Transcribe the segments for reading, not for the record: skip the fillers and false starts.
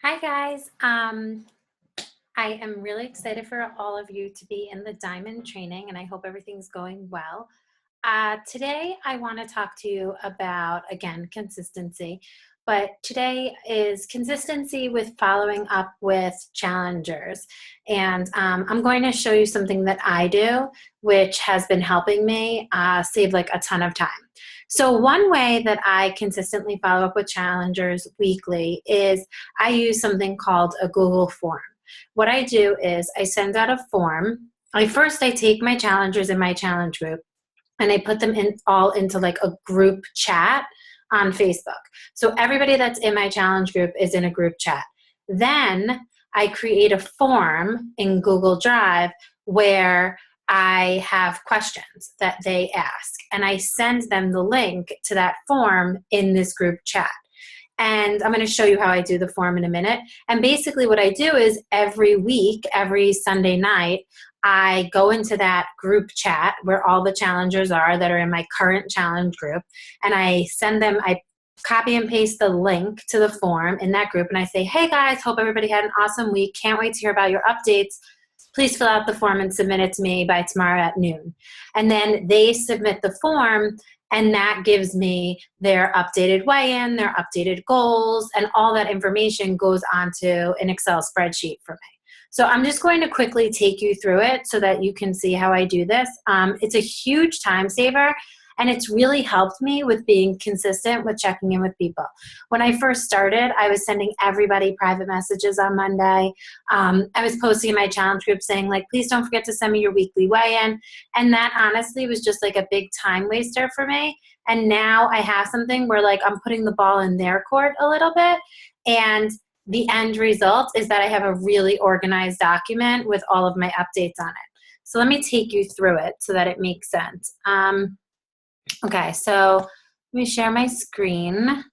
Hi guys. I am really excited for all of you to be in the diamond training and I hope everything's going well. Today I want to talk to you about, again, consistency, but today is consistency with following up with challengers. And I'm going to show you something that I do, which has been helping me save like a ton of time. So one way that I consistently follow up with challengers weekly is I use something called a Google form. What I do is I send out a form. I take my challengers in my challenge group and I put them in all into like a group chat on Facebook. So everybody that's in my challenge group is in a group chat. Then I create a form in Google Drive where I have questions that they ask, and I send them the link to that form in this group chat. And I'm going to show you how I do the form in a minute. And basically what I do is every week, every Sunday night, I go into that group chat where all the challengers are that are in my current challenge group, and I copy and paste the link to the form in that group, and I say, hey guys, hope everybody had an awesome week. Can't wait to hear about your updates. Please fill out the form and submit it to me by tomorrow at noon. And then they submit the form, and that gives me their updated weigh-in, their updated goals, and all that information goes onto an Excel spreadsheet for me. So I'm just going to quickly take you through it so that you can see how I do this. It's a huge time saver, and it's really helped me with being consistent with checking in with people. When I first started, I was sending everybody private messages on Monday. I was posting in my challenge group saying, like, please don't forget to send me your weekly weigh-in. And that honestly was just like a big time waster for me. And now I have something where like I'm putting the ball in their court a little bit. And the end result is that I have a really organized document with all of my updates on it. So let me take you through it so that it makes sense. Okay, so let me share my screen.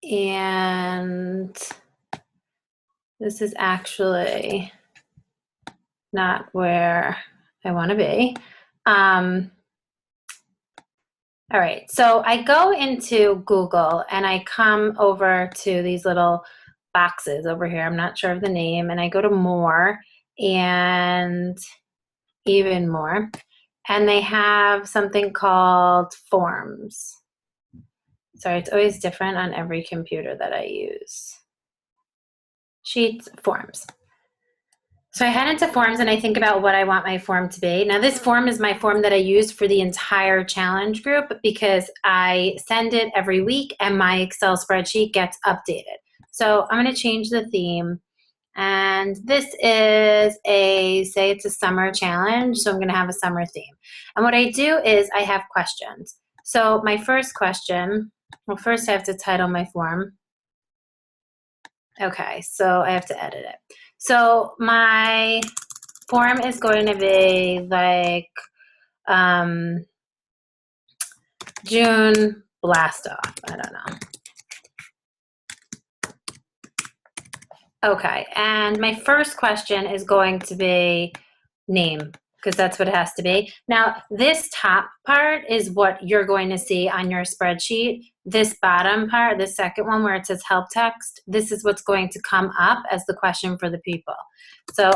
And this is actually not where I want to be. All right, so I go into Google and I come over to these little boxes over here. I'm not sure of the name. And I go to more and even more. And they have something called forms. Sorry, it's always different on every computer that I use. Sheets, forms. So I head into forms and I think about what I want my form to be. Now this form is my form that I use for the entire challenge group because I send it every week and my Excel spreadsheet gets updated. So I'm going to change the theme. And this is say it's a summer challenge, so I'm going to have a summer theme. And what I do is I have questions. So my first question, well, first I have to title my form. Okay, so I have to edit it. So my form is going to be like June blast off. I don't know. Okay, and my first question is going to be name, because that's what it has to be. Now, this top part is what you're going to see on your spreadsheet. This bottom part, the second one where it says help text, this is what's going to come up as the question for the people. So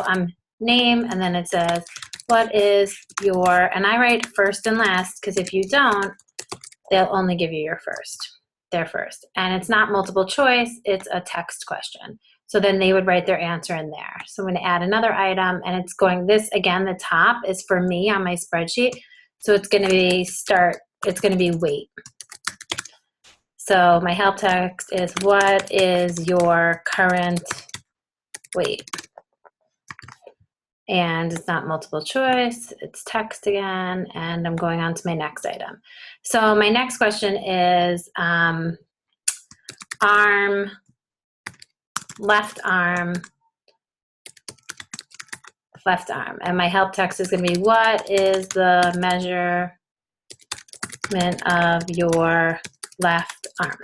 name, and then it says, what is your, and I write first and last, because if you don't, they'll only give you your their first. And it's not multiple choice, it's a text question. So then they would write their answer in there. So I'm going to add another item, and it's going, this again, the top is for me on my spreadsheet. So it's going to be it's going to be weight. So my help text is, what is your current weight? And it's not multiple choice, it's text again, and I'm going on to my next item. So my next question is arm, left arm, and my help text is going to be, what is the measurement of your left arm?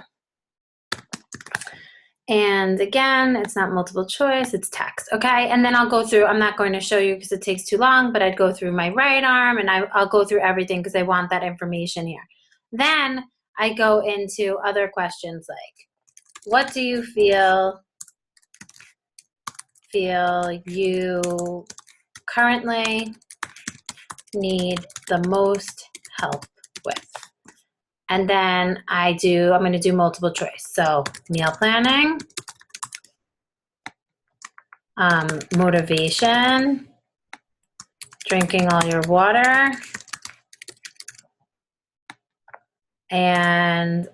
And again, it's not multiple choice, it's text, okay? And then I'll go through, I'm not going to show you because it takes too long, but I'd go through my right arm, and I'll go through everything because I want that information here. Then I go into other questions like, what do you feel you currently need the most help with? And then I'm going to do multiple choice. So meal planning, motivation, drinking all your water, and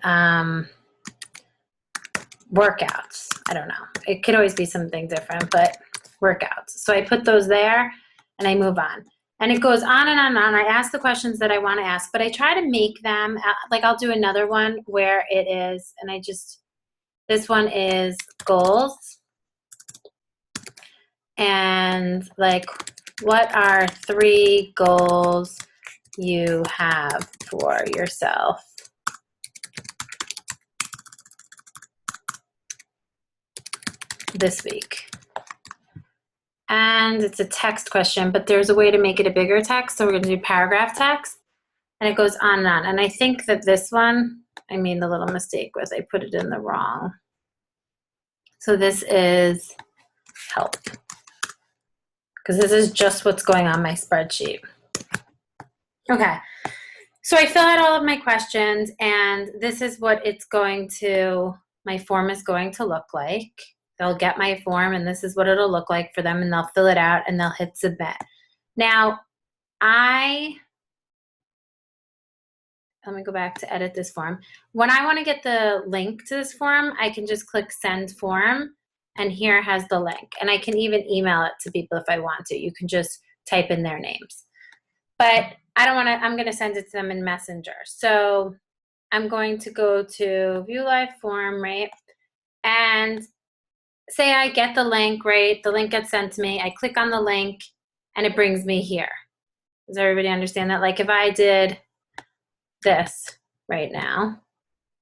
workouts. I don't know. It could always be something different, but workouts. So I put those there and I move on. And it goes on and on and on. I ask the questions that I want to ask, but I try to make them, like I'll do another one where it is, and this one is goals. And like, what are 3 goals you have for yourself this week? And it's a text question, but there's a way to make it a bigger text. So we're going to do paragraph text, and it goes on and on. And I think that this one, I made the little mistake with, I put it in the wrong. So this is help, because this is just what's going on my spreadsheet. Okay. So I fill out all of my questions, and this is what my form is going to look like. They'll get my form, and this is what it'll look like for them, and they'll fill it out, and they'll hit submit. Now, let me go back to edit this form. When I want to get the link to this form, I can just click send form, and here has the link. And I can even email it to people if I want to. You can just type in their names. But I'm going to send it to them in Messenger. So I'm going to go to view live form, right? And say I get the link, right? The link gets sent to me. I click on the link and it brings me here. Does everybody understand that? Like if I did this right now,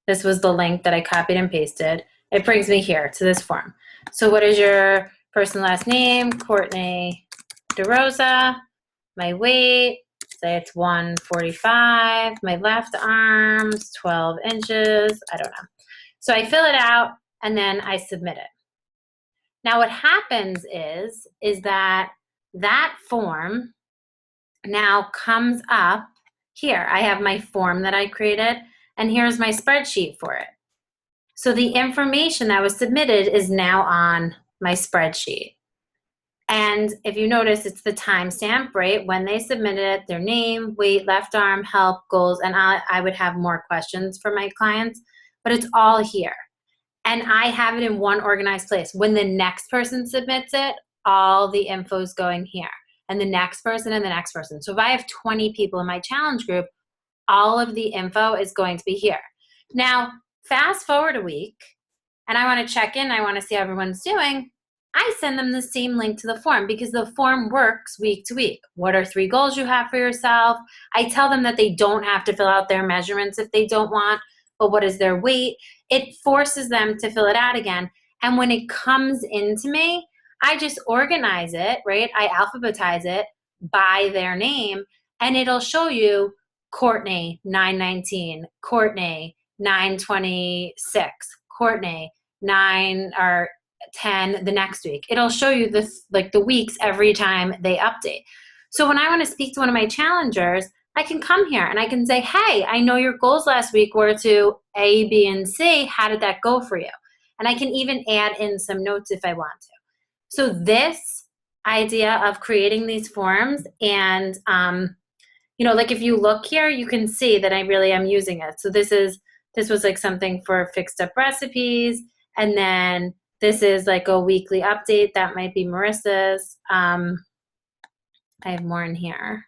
this was the link that I copied and pasted. It brings me here to this form. So what is your first and last name? Courtney DeRosa. My weight, say it's 145. My left arm's 12 inches. I don't know. So I fill it out and then I submit it. Now what happens is that form now comes up here. I have my form that I created, and here's my spreadsheet for it. So the information that was submitted is now on my spreadsheet. And if you notice, it's the timestamp, right? When they submitted it, their name, weight, left arm, help, goals, and I would have more questions for my clients, but it's all here. And I have it in one organized place. When the next person submits it, all the info is going here, and the next person and the next person. So if I have 20 people in my challenge group, all of the info is going to be here. Now, fast forward a week, and I want to check in, I want to see how everyone's doing. I send them the same link to the form because the form works week to week. What are 3 goals you have for yourself? I tell them that they don't have to fill out their measurements if they don't want, but what is their weight? It forces them to fill it out again. And when it comes into me, I just organize it, right? I alphabetize it by their name, and it'll show you Courtney, 919, Courtney, 926, Courtney, 9 or 10 the next week. It'll show you the weeks every time they update. So when I want to speak to one of my challengers, I can come here and I can say, hey, I know your goals last week were to A, B, and C. How did that go for you? And I can even add in some notes if I want to. So this idea of creating these forms and, like if you look here, you can see that I really am using it. So this was like something for fixed up recipes. And then this is like a weekly update. That might be Marissa's. I have more in here.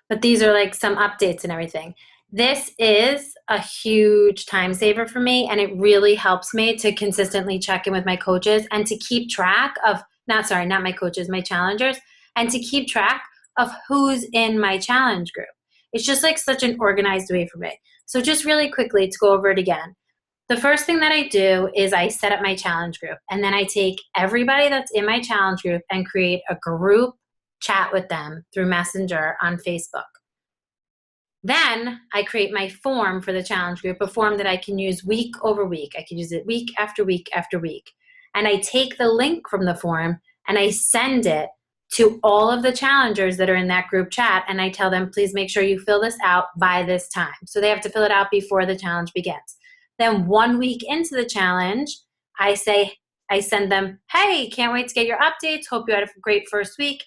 But these are like some updates and everything. This is a huge time saver for me, and it really helps me to consistently check in with my coaches and to keep track of, not my coaches, my challengers, and to keep track of who's in my challenge group. It's just like such an organized way for me. So just really quickly to go over it again. The first thing that I do is I set up my challenge group, and then I take everybody that's in my challenge group and create a group chat with them through Messenger on Facebook. Then I create my form for the challenge group, a form that I can use week over week. I can use it week after week after week. And I take the link from the form and I send it to all of the challengers that are in that group chat. And I tell them, please make sure you fill this out by this time. So they have to fill it out before the challenge begins. Then 1 week into the challenge, I send them, hey, can't wait to get your updates. Hope you had a great first week.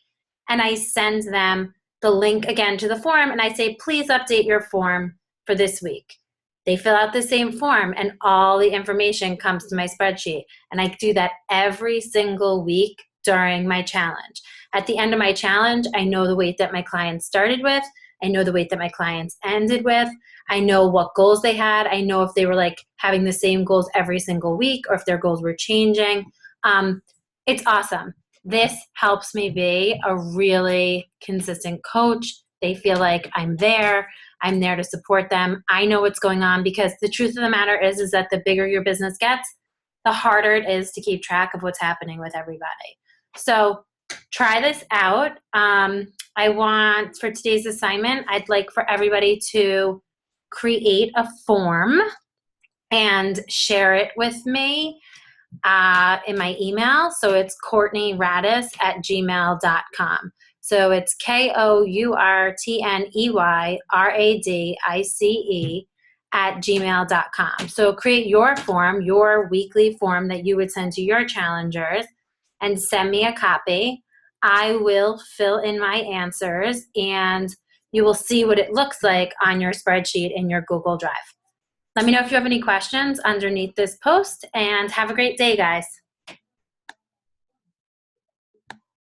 And I send them the link again to the form and I say, please update your form for this week. They fill out the same form and all the information comes to my spreadsheet. And I do that every single week during my challenge. At the end of my challenge, I know the weight that my clients started with. I know the weight that my clients ended with. I know what goals they had. I know if they were like having the same goals every single week or if their goals were changing. It's awesome. This helps me be a really consistent coach. They feel like I'm there to support them. I know what's going on because the truth of the matter is that the bigger your business gets, the harder it is to keep track of what's happening with everybody. So try this out. I want, for today's assignment, I'd like for everybody to create a form and share it with me in my email. So it's courtneyraddice@gmail.com. So it's KOURTNEYRADICE@gmail.com. So create your form, your weekly form that you would send to your challengers and send me a copy. I will fill in my answers and you will see what it looks like on your spreadsheet in your Google Drive. Let me know if you have any questions underneath this post and have a great day, guys.